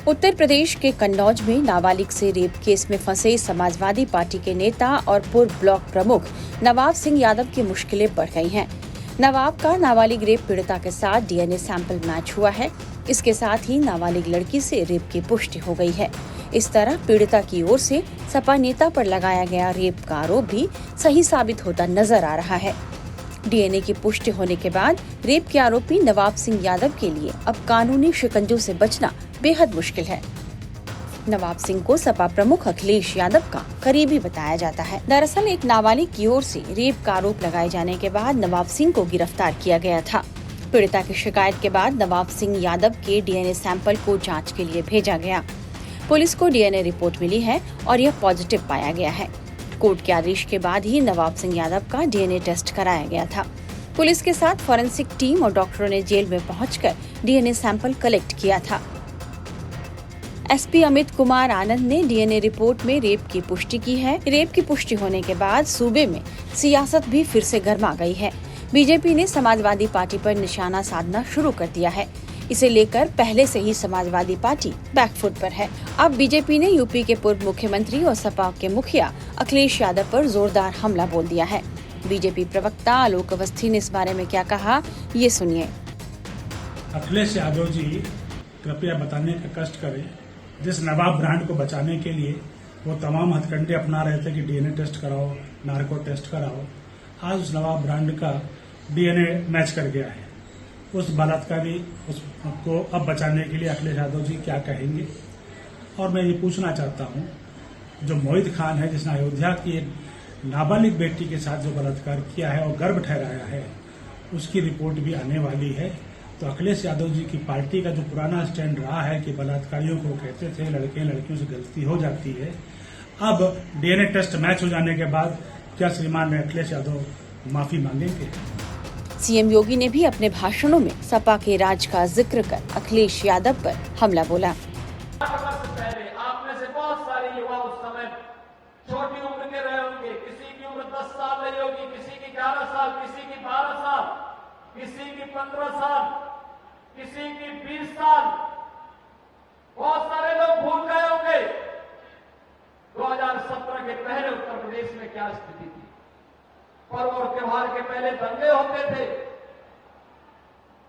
उत्तर प्रदेश के कन्नौज में नाबालिग से रेप केस में फंसे समाजवादी पार्टी के नेता और पूर्व ब्लॉक प्रमुख नवाब सिंह यादव की मुश्किलें बढ़ गई हैं। नवाब का नाबालिग रेप पीड़िता के साथ डीएनए सैंपल मैच हुआ है। इसके साथ ही नाबालिग लड़की से रेप की पुष्टि हो गई है। इस तरह पीड़िता की ओर से सपा नेता पर लगाया गया रेप का आरोप भी सही साबित होता नजर आ रहा है। डीएनए की पुष्टि होने के बाद रेप के आरोपी नवाब सिंह यादव के लिए अब कानूनी शिकंजों से बचना बेहद मुश्किल है। नवाब सिंह को सपा प्रमुख अखिलेश यादव का करीबी बताया जाता है। दरअसल एक नाबालिग की ओर से रेप का आरोप लगाए जाने के बाद नवाब सिंह को गिरफ्तार किया गया था। पीड़िता की शिकायत के बाद नवाब सिंह यादव के डीएनए सैंपल को जांच के लिए भेजा गया। पुलिस को डीएनए रिपोर्ट मिली है और यह पॉजिटिव पाया गया है। कोर्ट के आदेश के बाद ही नवाब सिंह यादव का डीएनए टेस्ट कराया गया था। पुलिस के साथ फॉरेंसिक टीम और डॉक्टरों ने जेल में पहुंचकर डीएनए सैंपल कलेक्ट किया था। एसपी अमित कुमार आनंद ने डीएनए रिपोर्ट में रेप की पुष्टि की है। रेप की पुष्टि होने के बाद सूबे में सियासत भी फिर से गर्मा गई है। बीजेपी ने समाजवादी पार्टी पर निशाना साधना शुरू कर दिया है। इसे लेकर पहले से ही समाजवादी पार्टी बैकफुट पर है। अब बीजेपी ने यूपी के पूर्व मुख्यमंत्री और सपा के मुखिया अखिलेश यादव पर जोरदार हमला बोल दिया है। बीजेपी प्रवक्ता आलोक अवस्थी ने इस बारे में क्या कहा, ये सुनिए। अखिलेश यादव जी कृपया बताने का कष्ट करें। जिस नवाब ब्रांड को बचाने के लिए वो तमाम हथकंडे अपना रहे थे कि डीएनए टेस्ट कराओ, नार्को टेस्ट कराओ, आज उस नवाब ब्रांड का डीएनए मैच कर गया है। उस बलात्कारी उसको अब बचाने के लिए अखिलेश यादव जी क्या कहेंगे। और मैं ये पूछना चाहता हूँ, जो मोहित खान है जिसने अयोध्या की एक नाबालिग बेटी के साथ जो बलात्कार किया है और गर्भ ठहराया है, उसकी रिपोर्ट भी आने वाली है। तो अखिलेश यादव जी की पार्टी का जो पुराना स्टैंड रहा है कि बलात्कारियों को कहते थे लड़के लड़कियों से गलती हो जाती है, अब डीएनए टेस्ट मैच हो जाने के बाद क्या श्रीमान अखिलेश यादव माफी मांगेंगे? सीएम योगी ने भी अपने भाषणों में सपा के राज का जिक्र कर अखिलेश यादव पर हमला बोला। आप में से बहुत सारे युवा उस समय छोटी उम्र के रहे होंगे। किसी की उम्र 10 साल रही होगी, किसी की 11 साल, किसी की 12 साल, किसी की 15 साल, किसी की 20 साल। बहुत सारे लोग भूल गए होंगे 2017 के पहले उत्तर प्रदेश में क्या स्थिति थी। पर्व और त्योहार के पहले दंगे होते थे।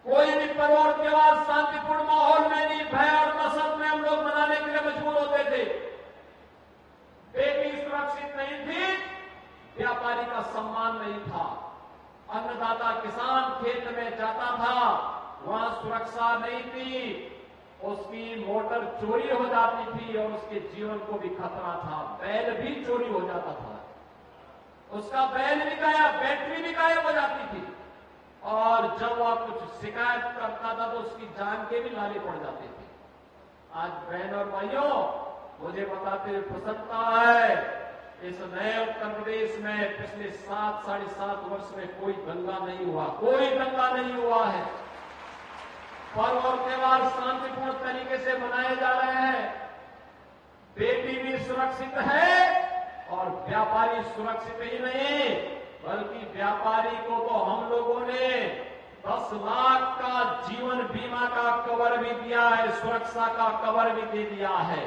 कोई भी पर्व और त्योहार शांतिपूर्ण माहौल में नहीं, भय और दहशत में हम लोग मनाने के लिए मजबूर होते थे। बेटी सुरक्षित नहीं थी, व्यापारी का सम्मान नहीं था, अन्नदाता किसान खेत में जाता था, वहां सुरक्षा नहीं थी, उसकी मोटर चोरी हो जाती थी और उसके जीवन को भी खतरा था। बैल भी चोरी हो जाता था, उसका बैल भी गायब, बैटरी भी गायब हो जाती थी। और जब वह कुछ शिकायत करता था तो उसकी जान के भी लाले पड़ जाते थे। आज बहन और भाइयों, मुझे बताते हुए प्रसन्नता है, इस नए उत्तर प्रदेश में पिछले 7-7.5 वर्ष में कोई दंगा नहीं हुआ, कोई दंगा नहीं हुआ है। पर्व और त्योहार शांतिपूर्ण तरीके से मनाए जा रहे हैं। बेटी भी सुरक्षित है और व्यापारी सुरक्षित ही नहीं, बल्कि व्यापारी को तो हम लोगों ने 10 लाख का जीवन बीमा का कवर भी दिया है, सुरक्षा का कवर भी दे दिया है।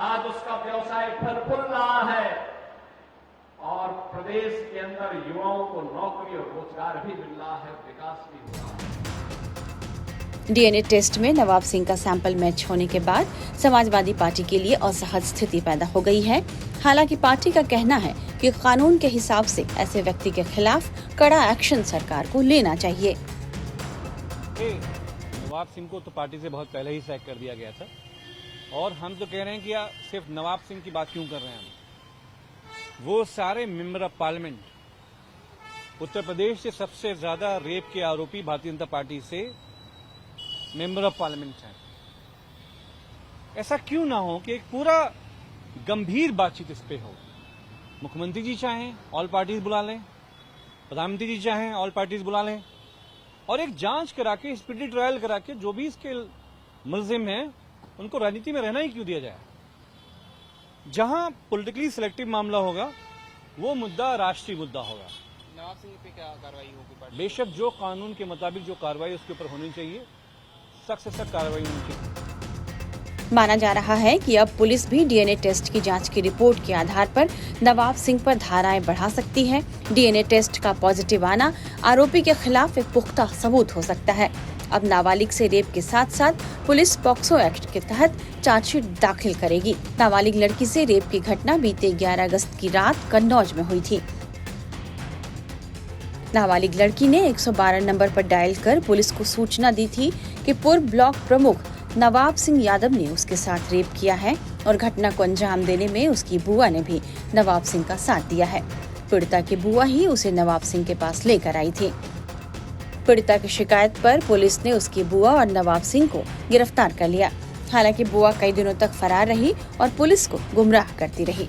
आज उसका व्यवसाय फल फूल रहा है और प्रदेश के अंदर युवाओं को नौकरी और रोजगार भी मिल रहा है, विकास भी हो रहा है। डीएनए टेस्ट में नवाब सिंह का सैंपल मैच होने के बाद समाजवादी पार्टी के लिए असहज स्थिति पैदा हो गई है। हालांकि पार्टी का कहना है कि कानून के हिसाब से ऐसे व्यक्ति के खिलाफ कड़ा एक्शन सरकार को लेना चाहिए। नवाब सिंह को तो पार्टी से बहुत पहले ही सैक कर दिया गया था और हम तो कह रहे हैं कि यार सिर्फ नवाब सिंह की बात क्यों कर रहे हैं हम। वो सारे member of parliament Uttar Pradesh से सबसे ज्यादा रेप के आरोपी भारतीय जनता पार्टी से मेंबर ऑफ पार्लियामेंट हैं। ऐसा क्यों ना हो कि एक पूरा गंभीर बातचीत इस पे हो। मुख्यमंत्री जी चाहें ऑल पार्टीज बुला लें, प्रधानमंत्री जी चाहें ऑल पार्टीज बुला लें और एक जांच करा के, स्पीडी ट्रायल करा के जो भी इसके मुलजिम हैं उनको राजनीति में रहना ही क्यों दिया जाए। जहां पॉलिटिकली सिलेक्टिव मामला होगा वो मुद्दा राष्ट्रीय मुद्दा होगा। नवाब सिंह पे क्या कार्रवाई होगी? बेशक जो कानून के मुताबिक जो कार्रवाई उसके ऊपर होनी चाहिए, सख्त से सख्त कार्रवाई होनी चाहिए। माना जा रहा है कि अब पुलिस भी डीएनए टेस्ट की जांच की रिपोर्ट के आधार पर नवाब सिंह पर धाराएं बढ़ा सकती है। डीएनए टेस्ट का पॉजिटिव आना आरोपी के खिलाफ एक पुख्ता सबूत हो सकता है। अब नाबालिग से रेप के साथ साथ पुलिस पॉक्सो एक्ट के तहत चार्जशीट दाखिल करेगी। नाबालिग लड़की से रेप की घटना बीते 11 अगस्त की रात कन्नौज में हुई थी। नाबालिग लड़की ने 112 नंबर पर डायल कर पुलिस को सूचना दी थी कि पूर्व ब्लॉक प्रमुख नवाब सिंह यादव ने उसके साथ रेप किया है और घटना को अंजाम देने में उसकी बुआ ने भी नवाब सिंह का साथ दिया है। पीड़िता की बुआ ही उसे नवाब सिंह के पास लेकर आई थी। पीड़िता की शिकायत पर पुलिस ने उसकी बुआ और नवाब सिंह को गिरफ्तार कर लिया। हालांकि बुआ कई दिनों तक फरार रही और पुलिस को गुमराह करती रही।